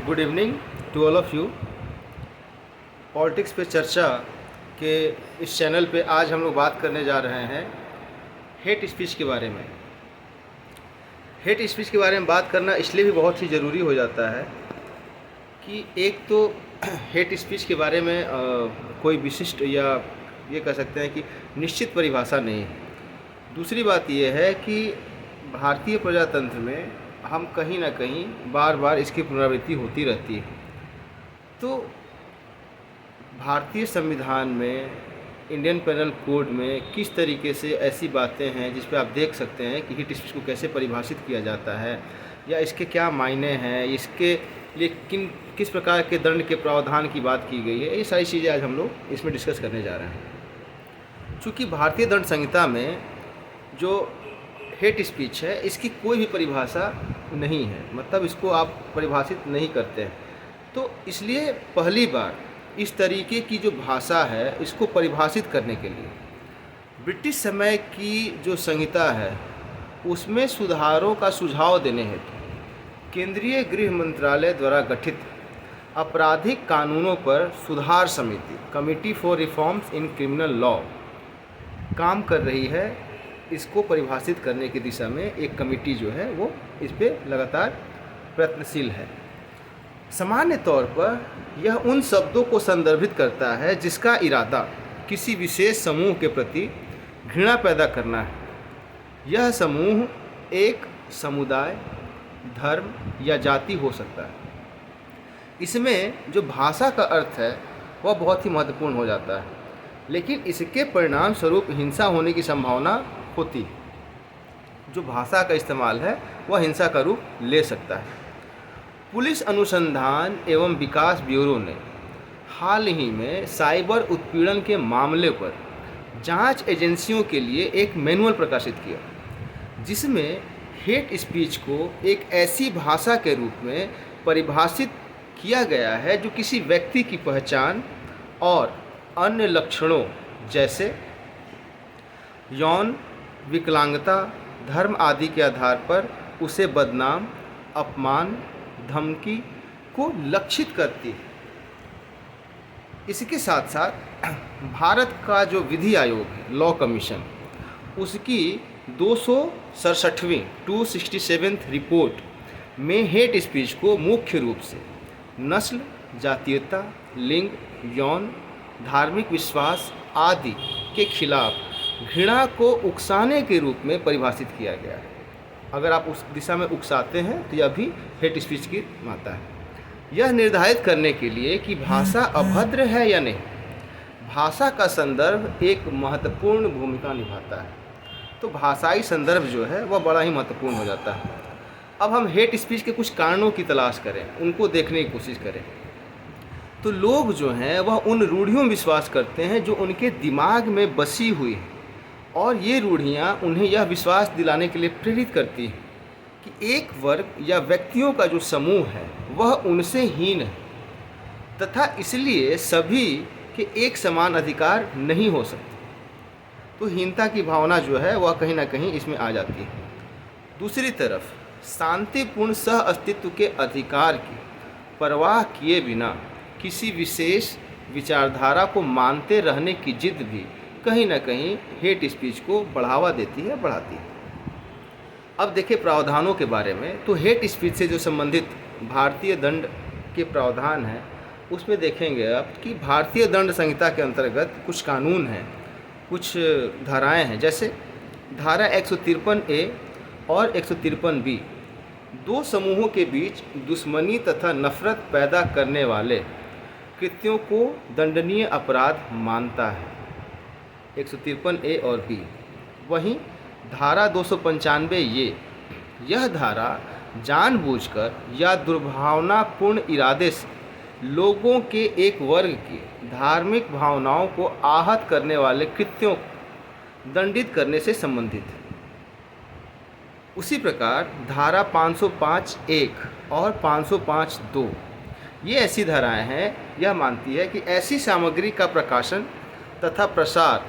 Good evening to all of you. Politics पे चर्चा के इस चैनल पे आज हम लोग बात करने जा रहे हैं हेट स्पीच के बारे में। हेट स्पीच के बारे में बात करना इसलिए भी बहुत ही ज़रूरी हो जाता है कि एक तो हेट स्पीच के बारे में कोई विशिष्ट या ये कह सकते हैं कि निश्चित परिभाषा नहीं है। दूसरी बात यह है कि भारतीय प्रजातंत्र में हम कहीं ना कहीं बार बार इसकी पुनरावृत्ति होती रहती है। तो भारतीय संविधान में, इंडियन पेनल कोड में किस तरीके से ऐसी बातें हैं जिस पे आप देख सकते हैं कि हेट स्पीच को कैसे परिभाषित किया जाता है या इसके क्या मायने हैं, इसके लिए किस प्रकार के दंड के प्रावधान की बात की गई है, ये सारी चीज़ें आज हम लोग इसमें डिस्कस करने जा रहे हैं। चूँकि भारतीय दंड संहिता में जो हेट स्पीच है इसकी कोई भी परिभाषा नहीं है, मतलब इसको आप परिभाषित नहीं करते हैं। तो इसलिए पहली बार इस तरीके की जो भाषा है इसको परिभाषित करने के लिए ब्रिटिश समय की जो संहिता है उसमें सुधारों का सुझाव देने हेतु केंद्रीय गृह मंत्रालय द्वारा गठित आपराधिक कानूनों पर सुधार समिति committee for reforms in criminal law काम कर रही है। इसको परिभाषित करने की दिशा में एक कमेटी जो है वो इस पे लगातार प्रयत्नशील है। सामान्य तौर पर यह उन शब्दों को संदर्भित करता है जिसका इरादा किसी विशेष समूह के प्रति घृणा पैदा करना है। यह समूह एक समुदाय, धर्म या जाति हो सकता है। इसमें जो भाषा का अर्थ है वह बहुत ही महत्वपूर्ण हो जाता है, लेकिन इसके परिणाम स्वरूप हिंसा होने की संभावना होती है। जो भाषा का इस्तेमाल है वह हिंसा का रूप ले सकता है। पुलिस अनुसंधान एवं विकास ब्यूरो ने हाल ही में साइबर उत्पीड़न के मामले पर जांच एजेंसियों के लिए एक मैनुअल प्रकाशित किया, जिसमें हेट स्पीच को एक ऐसी भाषा के रूप में परिभाषित किया गया है जो किसी व्यक्ति की पहचान और अन्य लक्षणों जैसे यौन, विकलांगता, धर्म आदि के आधार पर उसे बदनाम, अपमान, धमकी को लक्षित करती है। इसके साथ साथ भारत का जो विधि आयोग है, लॉ कमीशन, उसकी 267वीं 267th रिपोर्ट में हेट स्पीच को मुख्य रूप से नस्ल, जातीयता, लिंग, यौन, धार्मिक विश्वास आदि के खिलाफ घृणा को उकसाने के रूप में परिभाषित किया गया है। अगर आप उस दिशा में उकसाते हैं तो यह भी हेट स्पीच की मात्रा है। यह निर्धारित करने के लिए कि भाषा अभद्र है या नहीं, भाषा का संदर्भ एक महत्वपूर्ण भूमिका निभाता है। तो भाषाई संदर्भ जो है वह बड़ा ही महत्वपूर्ण हो जाता है। अब हम हेट स्पीच के कुछ कारणों की तलाश करें, उनको देखने की कोशिश करें, तो लोग जो हैं वह उन रूढ़ियों में विश्वास करते हैं जो उनके दिमाग में बसी हुई है, और ये रूढ़ियाँ उन्हें यह विश्वास दिलाने के लिए प्रेरित करती हैं कि एक वर्ग या व्यक्तियों का जो समूह है वह उनसे हीन है तथा इसलिए सभी के एक समान अधिकार नहीं हो सकते। तो हीनता की भावना जो है वह कहीं ना कहीं इसमें आ जाती है। दूसरी तरफ शांतिपूर्ण सह अस्तित्व के अधिकार की परवाह किए बिना किसी विशेष विचारधारा को मानते रहने की जिद भी कहीं ना कहीं हेट स्पीच को बढ़ावा देती है, बढ़ाती है। अब देखिए प्रावधानों के बारे में, तो हेट स्पीच से जो संबंधित भारतीय दंड के प्रावधान हैं उसमें देखेंगे आप कि भारतीय दंड संहिता के अंतर्गत कुछ कानून हैं, कुछ धाराएं हैं। जैसे धारा 153A और 153B दो समूहों के बीच दुश्मनी तथा नफरत पैदा करने वाले कृत्यों को दंडनीय अपराध मानता है, 153A और B। वहीं धारा 295 यह धारा जानबूझकर या दुर्भावनापूर्ण इरादे से लोगों के एक वर्ग की धार्मिक भावनाओं को आहत करने वाले कृत्यों को दंडित करने से संबंधित है। उसी प्रकार धारा 505(1) और 505(2) ये ऐसी धाराएं हैं, यह मानती है कि ऐसी सामग्री का प्रकाशन तथा प्रसार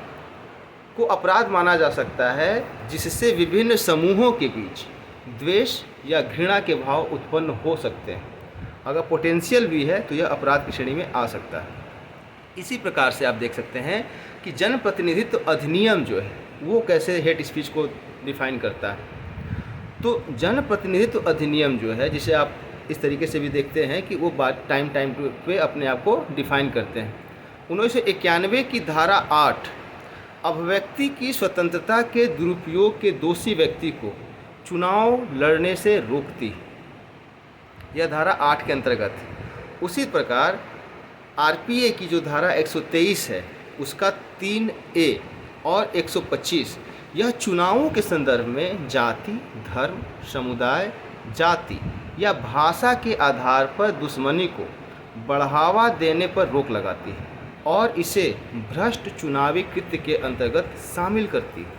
को अपराध माना जा सकता है जिससे विभिन्न समूहों के बीच द्वेष या घृणा के भाव उत्पन्न हो सकते हैं। अगर पोटेंशियल भी है तो यह अपराध की श्रेणी में आ सकता है। इसी प्रकार से आप देख सकते हैं कि जनप्रतिनिधित्व अधिनियम जो है वो कैसे हेट स्पीच को डिफाइन करता है। तो जनप्रतिनिधित्व अधिनियम जो है, जिसे आप इस तरीके से भी देखते हैं कि वो बात टाइम पे अपने आप को डिफाइन करते हैं। 1991 की धारा 8 अभिव्यक्ति की स्वतंत्रता के दुरुपयोग के दोषी व्यक्ति को चुनाव लड़ने से रोकती है। यह धारा 8 के अंतर्गत है। उसी प्रकार आरपीए की जो धारा 123 है उसका 3A और 125 यह चुनावों के संदर्भ में जाति, धर्म, समुदाय, जाति या भाषा के आधार पर दुश्मनी को बढ़ावा देने पर रोक लगाती है और इसे भ्रष्ट चुनावी कृत्य के अंतर्गत शामिल करती है।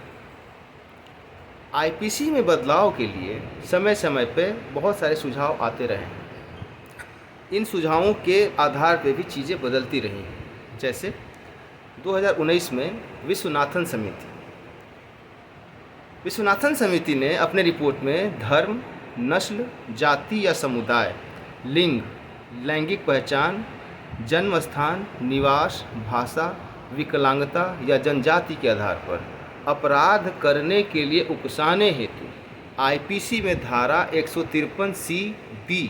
आईपीसी में बदलाव के लिए समय समय पर बहुत सारे सुझाव आते रहे हैं। इन सुझावों के आधार पर भी चीज़ें बदलती रही हैं। जैसे 2019 में विश्वनाथन समिति ने अपने रिपोर्ट में धर्म, नस्ल, जाति या समुदाय, लिंग, लैंगिक पहचान, जन्म स्थान, निवास, भाषा, विकलांगता या जनजाति के आधार पर अपराध करने के लिए उकसाने हेतु आईपीसी में धारा 153C(b)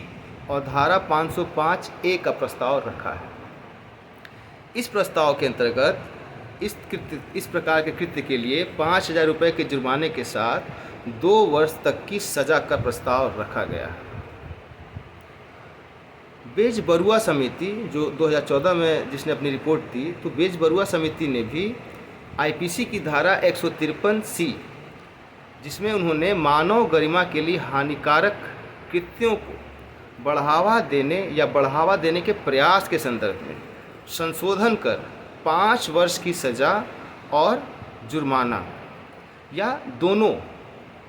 और धारा 505A का प्रस्ताव रखा है। इस प्रस्ताव के अंतर्गत इस प्रकार के कृत्य के लिए 5,000 रुपये के जुर्माने के साथ 2 वर्ष तक की सज़ा का प्रस्ताव रखा गया है। बेज-बरुआ समिति जो 2014 में जिसने अपनी रिपोर्ट दी, तो बेज-बरुआ समिति ने भी आईपीसी की धारा 153C जिसमें उन्होंने मानव गरिमा के लिए हानिकारक कृत्यों को बढ़ावा देने के प्रयास के संदर्भ में संशोधन कर 5 वर्ष की सज़ा और जुर्माना या दोनों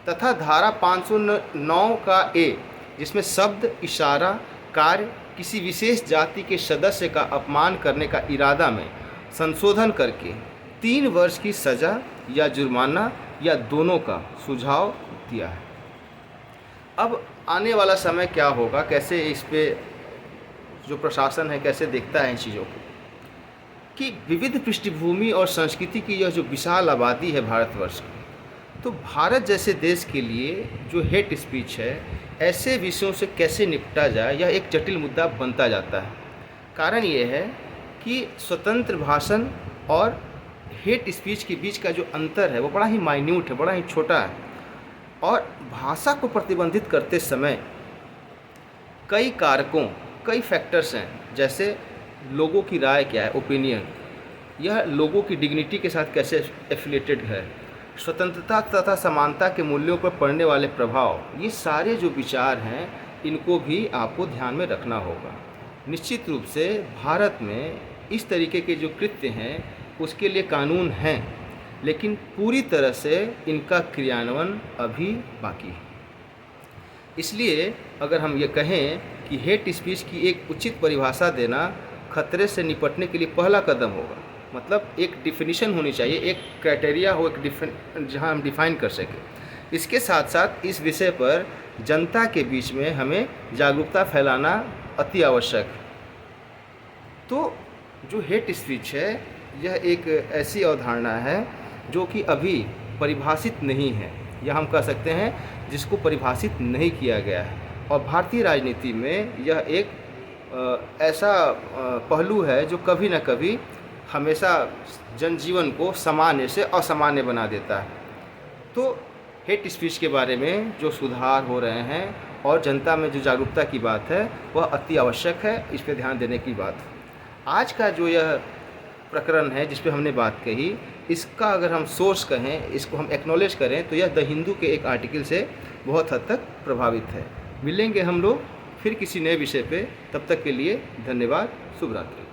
तथा धारा 509 का A जिसमें शब्द, इशारा, कार्य किसी विशेष जाति के सदस्य का अपमान करने का इरादा में संशोधन करके 3 वर्ष की सज़ा या जुर्माना या दोनों का सुझाव दिया है। अब आने वाला समय क्या होगा, कैसे इस पे जो प्रशासन है कैसे देखता है इन चीज़ों को, कि विविध पृष्ठभूमि और संस्कृति की यह जो विशाल आबादी है भारतवर्ष की, तो भारत जैसे देश के लिए जो हेट स्पीच है ऐसे विषयों से कैसे निपटा जाए यह एक जटिल मुद्दा बनता जाता है। कारण ये है कि स्वतंत्र भाषण और हेट स्पीच के बीच का जो अंतर है वो बड़ा ही माइन्यूट है, बड़ा ही छोटा है। और भाषा को प्रतिबंधित करते समय कई कारकों, कई फैक्टर्स हैं, जैसे लोगों की राय क्या है, ओपिनियन, यह लोगों की डिग्निटी के साथ कैसे एफिलेटेड है, स्वतंत्रता तथा समानता के मूल्यों पर पड़ने वाले प्रभाव, ये सारे जो विचार हैं इनको भी आपको ध्यान में रखना होगा। निश्चित रूप से भारत में इस तरीके के जो कृत्य हैं उसके लिए कानून हैं, लेकिन पूरी तरह से इनका क्रियान्वयन अभी बाकी है। इसलिए अगर हम ये कहें कि हेट स्पीच की एक उचित परिभाषा देना खतरे से निपटने के लिए पहला कदम होगा, मतलब एक डिफिनीशन होनी चाहिए, एक क्राइटेरिया हो, जहां हम डिफ़ाइन कर सकें। इसके साथ साथ इस विषय पर जनता के बीच में हमें जागरूकता फैलाना अति आवश्यक है। तो जो हेट स्पीच है यह एक ऐसी अवधारणा है जो कि अभी परिभाषित नहीं है, या हम कह सकते हैं जिसको परिभाषित नहीं किया गया है। और भारतीय राजनीति में यह एक ऐसा पहलू है जो कभी न कभी हमेशा जनजीवन को सामान्य से असामान्य बना देता है। तो हेट स्पीच के बारे में जो सुधार हो रहे हैं और जनता में जो जागरूकता की बात है वह अति आवश्यक है, इस पर ध्यान देने की बात है। आज का जो यह प्रकरण है जिस पे हमने बात कही, इसका अगर हम सोर्स कहें, इसको हम एक्नॉलेज करें, तो यह द हिंदू के एक आर्टिकल से बहुत हद तक प्रभावित है। मिलेंगे हम लोग फिर किसी नए विषय पे, तब तक के लिए धन्यवाद, शुभ रात्रि।